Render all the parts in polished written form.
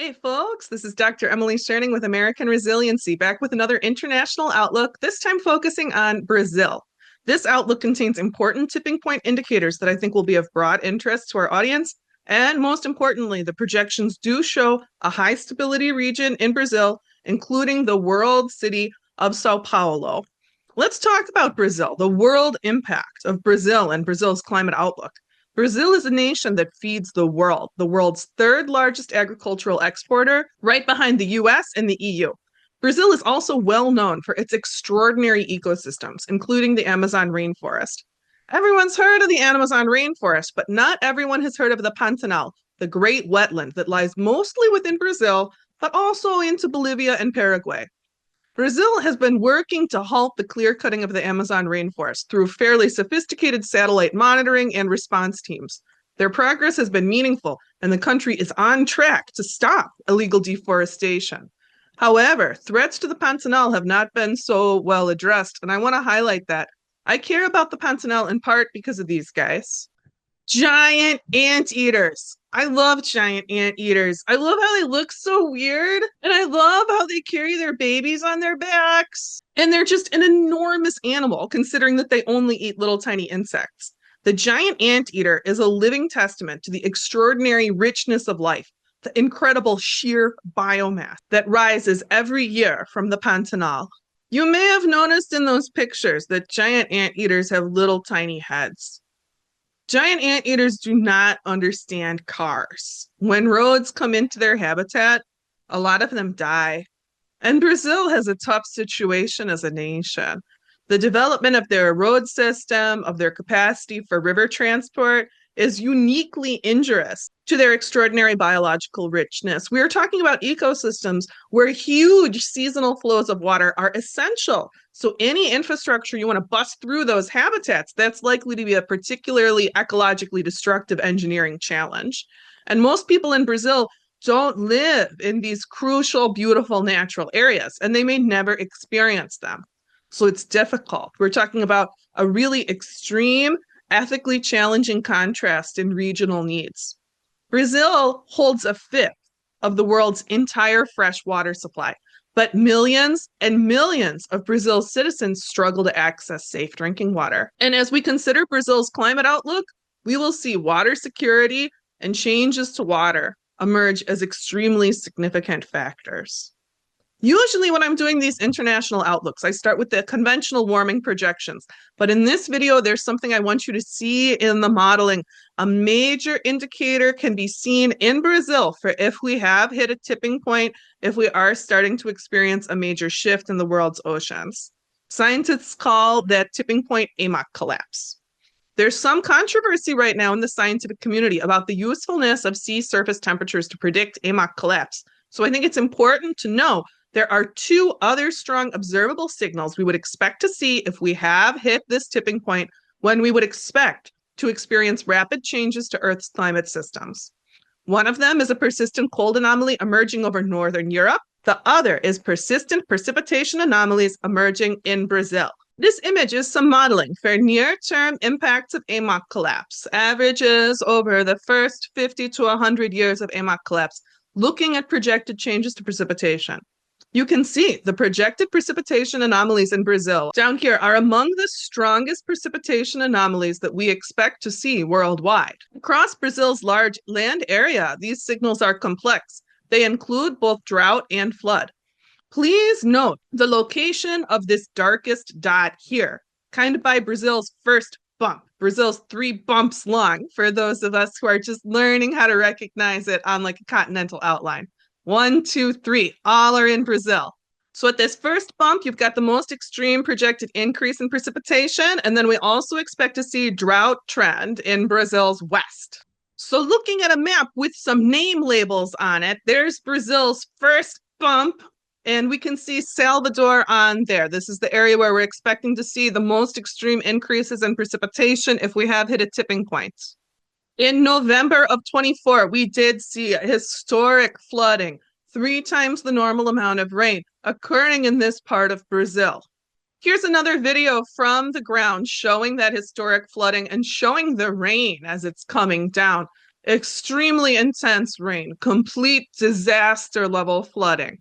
Hey folks, this is Dr. Emily Scherning with American Resiliency, back with another international outlook, this time focusing on Brazil. This outlook contains important tipping point indicators that I think will be of broad interest to our audience, and most importantly, the projections do show a high stability region in Brazil, including the world city of Sao Paulo. Let's talk about Brazil, the world impact of Brazil and Brazil's climate outlook. Brazil is a nation that feeds the world's third largest agricultural exporter, right behind the US and the EU. Brazil is also well known for its extraordinary ecosystems, including the Amazon rainforest. Everyone's heard of the Amazon rainforest, but not everyone has heard of the Pantanal, the great wetland that lies mostly within Brazil, but also into Bolivia and Paraguay. Brazil has been working to halt the clear-cutting of the Amazon rainforest through fairly sophisticated satellite monitoring and response teams. Their progress has been meaningful, and the country is on track to stop illegal deforestation. However, threats to the Pantanal have not been so well addressed, and I want to highlight that. I care about the Pantanal in part because of these guys. Giant anteaters. I love giant anteaters. I love how they look so weird. And I love how they carry their babies on their backs. And they're just an enormous animal, considering that they only eat little tiny insects. The giant anteater is a living testament to the extraordinary richness of life, the incredible sheer biomass that rises every year from the Pantanal. You may have noticed in those pictures that giant anteaters have little tiny heads. Giant anteaters do not understand cars. When roads come into their habitat, a lot of them die. And Brazil has a tough situation as a nation. The development of their road system, of their capacity for river transport, is uniquely injurious to their extraordinary biological richness. We are talking about ecosystems where huge seasonal flows of water are essential. So any infrastructure you want to bust through those habitats, that's likely to be a particularly ecologically destructive engineering challenge. And most people in Brazil don't live in these crucial, beautiful natural areas, and they may never experience them. So it's difficult. We're talking about a really extreme, ethically challenging contrast in regional needs. Brazil holds a fifth of the world's entire fresh water supply, but millions and millions of Brazil's citizens struggle to access safe drinking water. And as we consider Brazil's climate outlook, we will see water security and changes to water emerge as extremely significant factors. Usually when I'm doing these international outlooks, I start with the conventional warming projections. But in this video, there's something I want you to see in the modeling. A major indicator can be seen in Brazil for if we have hit a tipping point, if we are starting to experience a major shift in the world's oceans. Scientists call that tipping point AMOC collapse. There's some controversy right now in the scientific community about the usefulness of sea surface temperatures to predict AMOC collapse. So I think it's important to know there are two other strong observable signals we would expect to see if we have hit this tipping point, when we would expect to experience rapid changes to Earth's climate systems. One of them is a persistent cold anomaly emerging over Northern Europe. The other is persistent precipitation anomalies emerging in Brazil. This image is some modeling for near-term impacts of AMOC collapse, averages over the first 50 to 100 years of AMOC collapse, looking at projected changes to precipitation. You can see the projected precipitation anomalies in Brazil down here are among the strongest precipitation anomalies that we expect to see worldwide. Across Brazil's large land area, these signals are complex. They include both drought and flood. Please note the location of this darkest dot here, kind of by Brazil's first bump. Brazil's 3 bumps long, for those of us who are just learning how to recognize it on like a continental outline. 1, 2, 3, all are in Brazil. So at this first bump, you've got the most extreme projected increase in precipitation, and then we also expect to see drought trend in Brazil's west. So looking at a map with some name labels on it, there's Brazil's first bump, and we can see Salvador on there. This is the area where we're expecting to see the most extreme increases in precipitation if we have hit a tipping point. In November of 24, we did see historic flooding, 3 times the normal amount of rain occurring in this part of Brazil. Here's another video from the ground showing that historic flooding and showing the rain as it's coming down. extremely intense rain, complete disaster level flooding.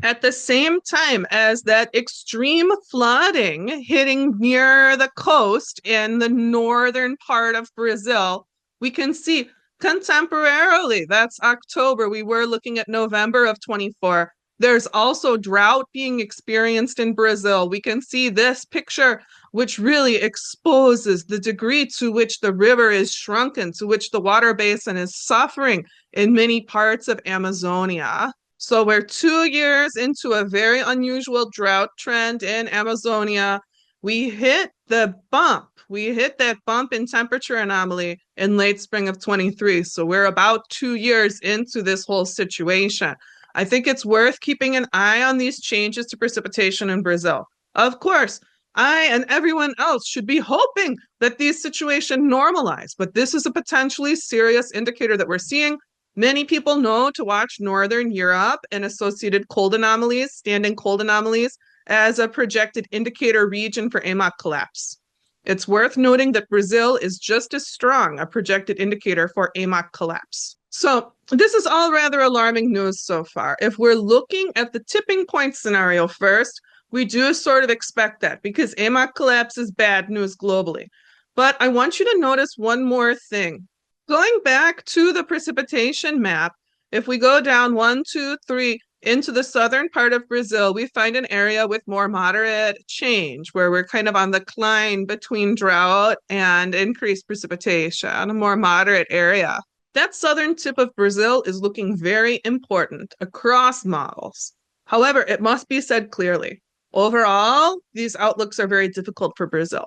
At the same time as that extreme flooding hitting near the coast in the northern part of Brazil, we can see contemporarily, that's October, we were looking at November of 24. There's also drought being experienced in Brazil. We can see this picture, which really exposes the degree to which the river is shrunken, to which the water basin is suffering in many parts of Amazonia. So we're 2 years into a very unusual drought trend in Amazonia. We hit the bump. We hit that bump in temperature anomaly in late spring of 23. So we're about 2 years into this whole situation. I think it's worth keeping an eye on these changes to precipitation in Brazil. Of course, I and everyone else should be hoping that these situations normalize, but this is a potentially serious indicator that we're seeing. Many people know to watch Northern Europe and associated cold anomalies, standing cold anomalies, as a projected indicator region for AMOC collapse. It's worth noting that Brazil is just as strong a projected indicator for AMOC collapse. So this is all rather alarming news so far. If we're looking at the tipping point scenario first, we do sort of expect that because AMOC collapse is bad news globally. But I want you to notice one more thing. Going back to the precipitation map, if we go down 1, 2, 3 into the southern part of Brazil, we find an area with more moderate change where we're kind of on the climb between drought and increased precipitation, a more moderate area. That southern tip of Brazil is looking very important across models. However, it must be said clearly, overall, these outlooks are very difficult for Brazil,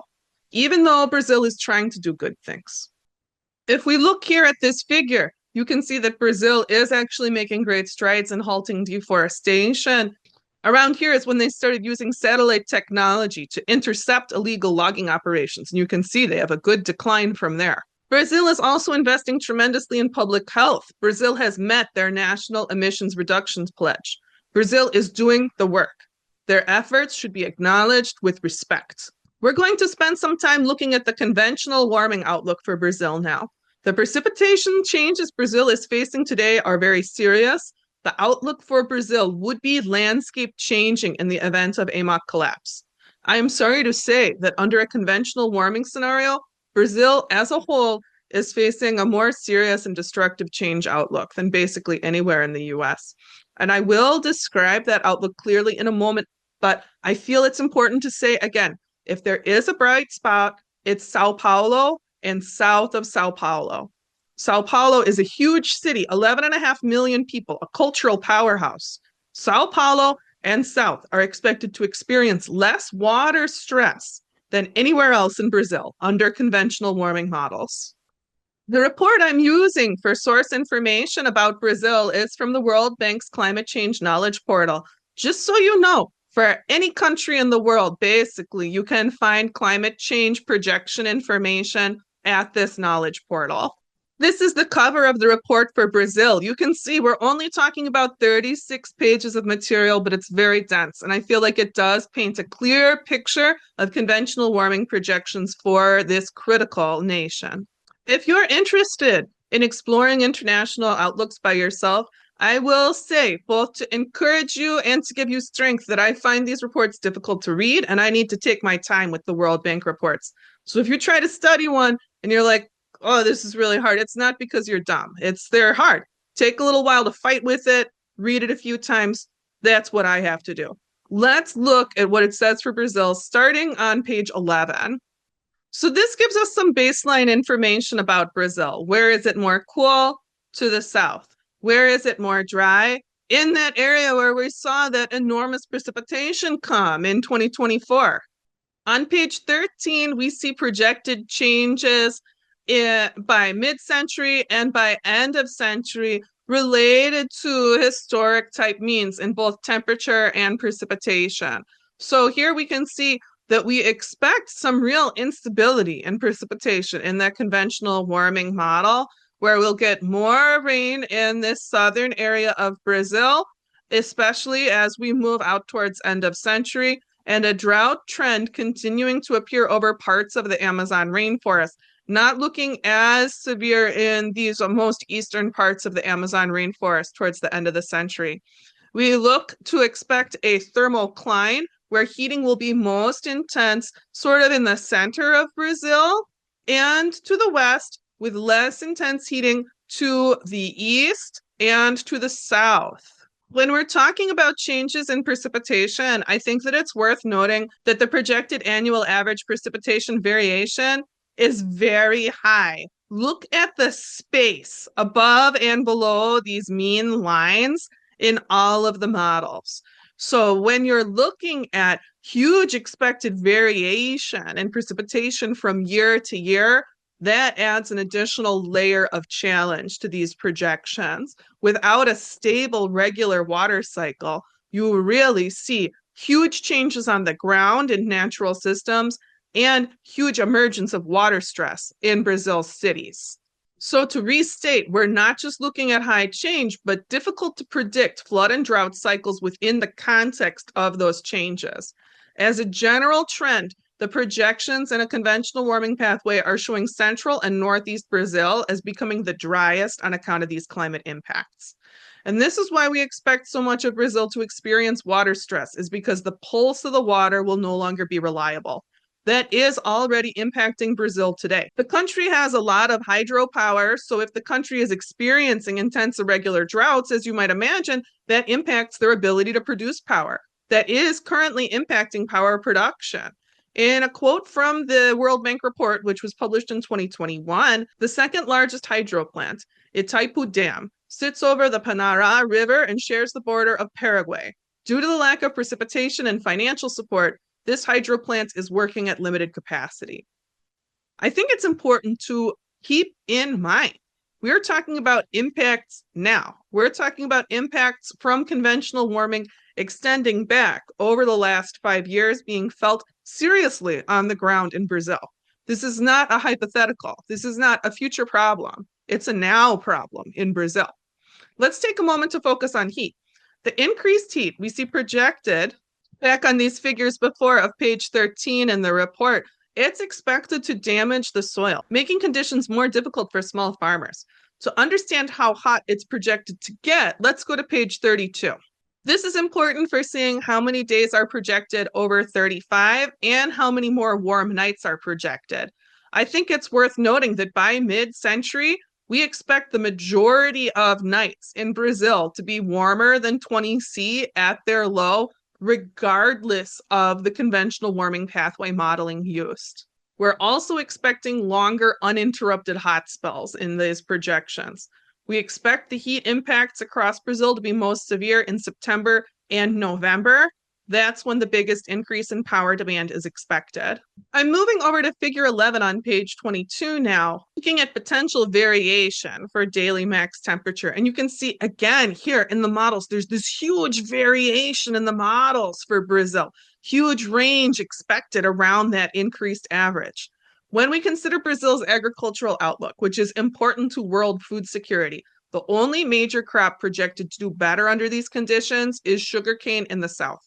even though Brazil is trying to do good things. If we look here at this figure, you can see that Brazil is actually making great strides in halting deforestation. Around here is when they started using satellite technology to intercept illegal logging operations. And you can see they have a good decline from there. Brazil is also investing tremendously in public health. Brazil has met their national emissions reductions pledge. Brazil is doing the work. Their efforts should be acknowledged with respect. We're going to spend some time looking at the conventional warming outlook for Brazil now. The precipitation changes Brazil is facing today are very serious. The outlook for Brazil would be landscape changing in the event of AMOC collapse. I am sorry to say that under a conventional warming scenario, Brazil as a whole is facing a more serious and destructive change outlook than basically anywhere in the US. And I will describe that outlook clearly in a moment, but I feel it's important to say again, if there is a bright spot, it's Sao Paulo and south of Sao Paulo. Sao Paulo is a huge city, 11.5 million people, a cultural powerhouse. Sao Paulo and south are expected to experience less water stress than anywhere else in Brazil under conventional warming models. The report I'm using for source information about Brazil is from the World Bank's Climate Change Knowledge Portal. Just so you know, for any country in the world, basically, you can find climate change projection information at this knowledge portal. This is the cover of the report for Brazil. You can see we're only talking about 36 pages of material, but it's very dense. And I feel like it does paint a clear picture of conventional warming projections for this critical nation. If you're interested in exploring international outlooks by yourself, I will say, both to encourage you and to give you strength, that I find these reports difficult to read, and I need to take my time with the World Bank reports. So if you try to study one and you're like, oh, this is really hard, it's not because you're dumb. They're hard. Take a little while to fight with it, read it a few times. That's what I have to do. Let's look at what it says for Brazil, starting on page 11. So this gives us some baseline information about Brazil. Where is it more cool? To the south. Where is it more dry? In that area where we saw that enormous precipitation come in 2024. On page 13, we see projected changes by mid-century and by end of century related to historic type means in both temperature and precipitation. So here we can see that we expect some real instability in precipitation in that conventional warming model, where we'll get more rain in this southern area of Brazil, especially as we move out towards end of century, and a drought trend continuing to appear over parts of the Amazon rainforest. not looking as severe in these most eastern parts of the Amazon rainforest towards the end of the century. We look to expect a thermocline where heating will be most intense, sort of in the center of Brazil, and to the west, with less intense heating to the east and to the south. When we're talking about changes in precipitation, I think that it's worth noting that the projected annual average precipitation variation is very high. Look at the space above and below these mean lines in all of the models. So when you're looking at huge expected variation in precipitation from year to year, that adds an additional layer of challenge to these projections. Without a stable, regular water cycle, you really see huge changes on the ground in natural systems and huge emergence of water stress in Brazil's cities. So to restate, we're not just looking at high change, but difficult to predict flood and drought cycles within the context of those changes. As a general trend, the projections in a conventional warming pathway are showing central and northeast Brazil as becoming the driest on account of these climate impacts. And this is why we expect so much of Brazil to experience water stress, is because the pulse of the water will no longer be reliable. That is already impacting Brazil today. The country has a lot of hydropower, so if the country is experiencing intense irregular droughts, as you might imagine, that impacts their ability to produce power. That is currently impacting power production. In a quote from the World Bank report, which was published in 2021, the second largest hydro plant, Itaipu Dam, sits over the Panará River and shares the border of Paraguay. Due to the lack of precipitation and financial support, this hydro plant is working at limited capacity. I think it's important to keep in mind, we're talking about impacts now. We're talking about impacts from conventional warming extending back over the last 5 years, being felt seriously on the ground in Brazil. This is not a hypothetical. This is not a future problem. It's a now problem in Brazil. Let's take a moment to focus on heat. The increased heat we see projected back on these figures before of page 13 in the report, it's expected to damage the soil, making conditions more difficult for small farmers. To understand how hot it's projected to get, let's go to page 32. This is important for seeing how many days are projected over 35 and how many more warm nights are projected. I think it's worth noting that by mid-century, we expect the majority of nights in Brazil to be warmer than 20 C at their low, regardless of the conventional warming pathway modeling used. We're also expecting longer uninterrupted hot spells in these projections. We expect the heat impacts across Brazil to be most severe in September and November. That's when the biggest increase in power demand is expected. I'm moving over to figure 11 on page 22 now, looking at potential variation for daily max temperature. And you can see again here in the models, there's this huge variation in the models for Brazil, huge range expected around that increased average. When we consider Brazil's agricultural outlook, which is important to world food security, the only major crop projected to do better under these conditions is sugarcane in the south.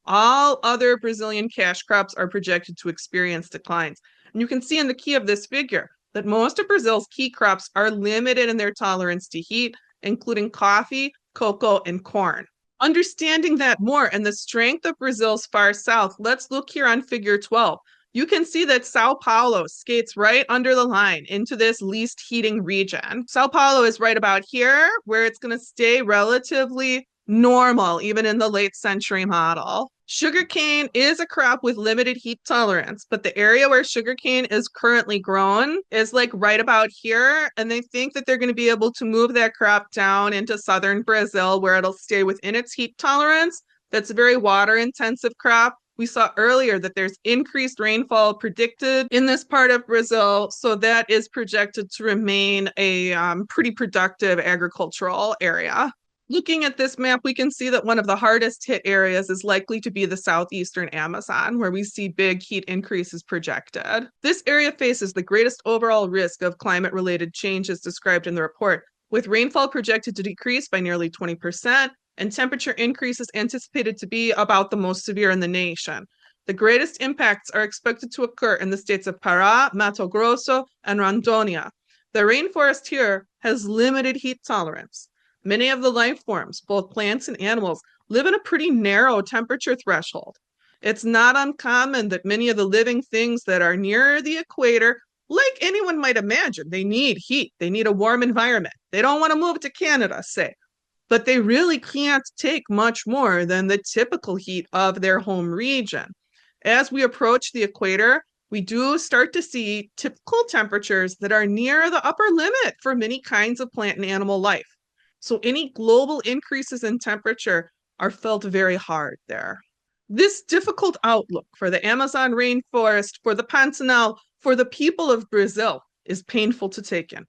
All other Brazilian cash crops are projected to experience declines. And you can see in the key of this figure that most of Brazil's key crops are limited in their tolerance to heat, including coffee, cocoa, and corn. Understanding that more and the strength of Brazil's far south, let's look here on figure 12. You can see that Sao Paulo skates right under the line into this least heating region. Sao Paulo is right about here, where it's going to stay relatively normal, even in the late century model. Sugarcane is a crop with limited heat tolerance, but the area where sugarcane is currently grown is like right about here, and they think that they're going to be able to move that crop down into southern Brazil, where it'll stay within its heat tolerance. That's a very water-intensive crop. We saw earlier that there's increased rainfall predicted in this part of Brazil, so that is projected to remain a pretty productive agricultural area. Looking at this map, we can see that one of the hardest hit areas is likely to be the southeastern Amazon, where we see big heat increases projected. This area faces the greatest overall risk of climate-related changes described in the report, with rainfall projected to decrease by nearly 20%, and temperature increases anticipated to be about the most severe in the nation. The greatest impacts are expected to occur in the states of Pará, Mato Grosso, and Rondônia. The rainforest here has limited heat tolerance. Many of the life forms, both plants and animals, live in a pretty narrow temperature threshold. It's not uncommon that many of the living things that are near the equator, like anyone might imagine, they need heat, they need a warm environment. They don't want to move to Canada, say, but they really can't take much more than the typical heat of their home region. As we approach the equator, we do start to see typical temperatures that are near the upper limit for many kinds of plant and animal life. So any global increases in temperature are felt very hard there. This difficult outlook for the Amazon rainforest, for the Pantanal, for the people of Brazil is painful to take in.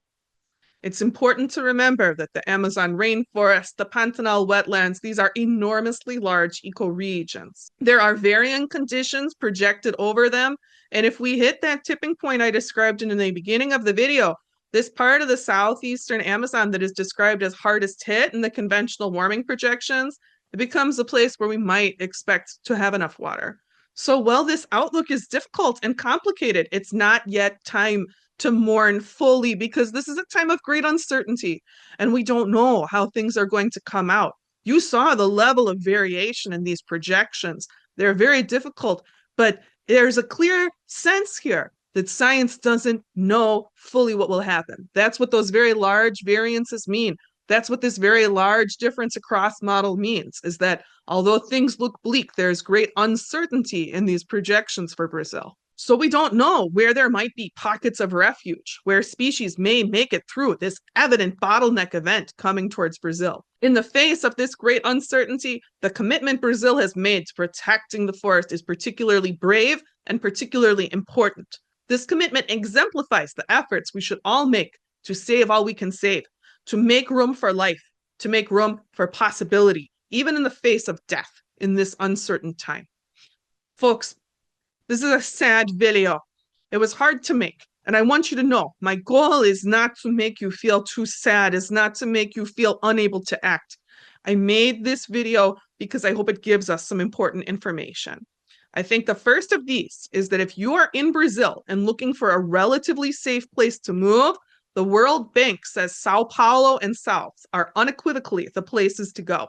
It's important to remember that the Amazon rainforest, the Pantanal wetlands, these are enormously large ecoregions. There are varying conditions projected over them, and if we hit that tipping point I described in the beginning of the video, this part of the southeastern Amazon that is described as hardest hit in the conventional warming projections, it becomes a place where we might expect to have enough water. So while this outlook is difficult and complicated, it's not yet time to mourn fully because this is a time of great uncertainty and we don't know how things are going to come out. You saw the level of variation in these projections. They're very difficult, but there's a clear sense here that science doesn't know fully what will happen. That's what those very large variances mean. That's what this very large difference across model means, is that although things look bleak, there's great uncertainty in these projections for Brazil. So we don't know where there might be pockets of refuge, where species may make it through this evident bottleneck event coming towards Brazil. In the face of this great uncertainty, the commitment Brazil has made to protecting the forest is particularly brave and particularly important. This commitment exemplifies the efforts we should all make to save all we can save, to make room for life, to make room for possibility, even in the face of death in this uncertain time. Folks, this is a sad video. It was hard to make, and I want you to know my goal is not to make you feel too sad, is not to make you feel unable to act. I made this video because I hope it gives us some important information. I think the first of these is that if you are in Brazil and looking for a relatively safe place to move, the World Bank says Sao Paulo and South are unequivocally the places to go.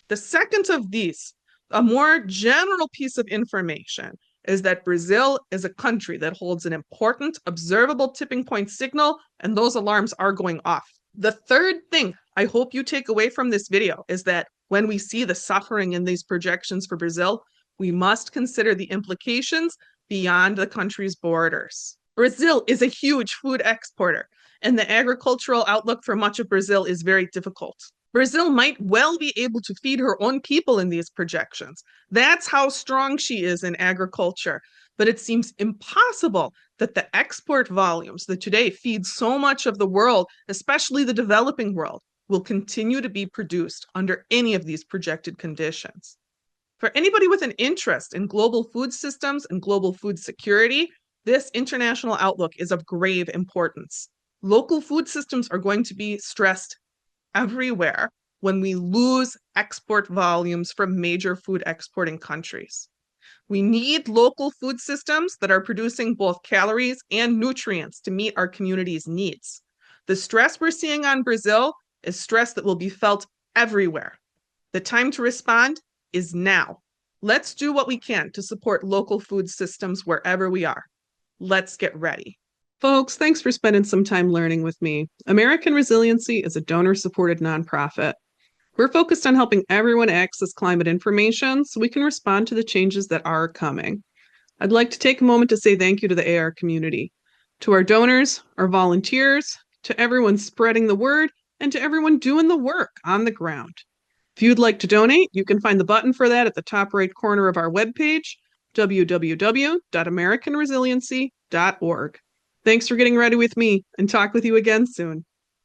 The second of these, a more general piece of information, is that Brazil is a country that holds an important observable tipping point signal, and those alarms are going off. The third thing I hope you take away from this video is that when we see the suffering in these projections for Brazil, we must consider the implications beyond the country's borders. Brazil is a huge food exporter, and the agricultural outlook for much of Brazil is very difficult. Brazil might well be able to feed her own people in these projections. That's how strong she is in agriculture. But it seems impossible that the export volumes that today feed so much of the world, especially the developing world, will continue to be produced under any of these projected conditions. For anybody with an interest in global food systems and global food security, this international outlook is of grave importance. Local food systems are going to be stressed everywhere when we lose export volumes from major food exporting countries. We need local food systems that are producing both calories and nutrients to meet our community's needs. The stress we're seeing on Brazil is stress that will be felt everywhere. The time to respond is now. Let's do what we can to support local food systems wherever we are. Let's get ready. Folks, thanks for spending some time learning with me. American Resiliency is a donor-supported nonprofit. We're focused on helping everyone access climate information so we can respond to the changes that are coming. I'd like to take a moment to say thank you to the AR community, to our donors, our volunteers, to everyone spreading the word, and to everyone doing the work on the ground. If you'd like to donate, you can find the button for that at the top right corner of our webpage, www.americanresiliency.org. Thanks for getting ready with me, and talk with you again soon.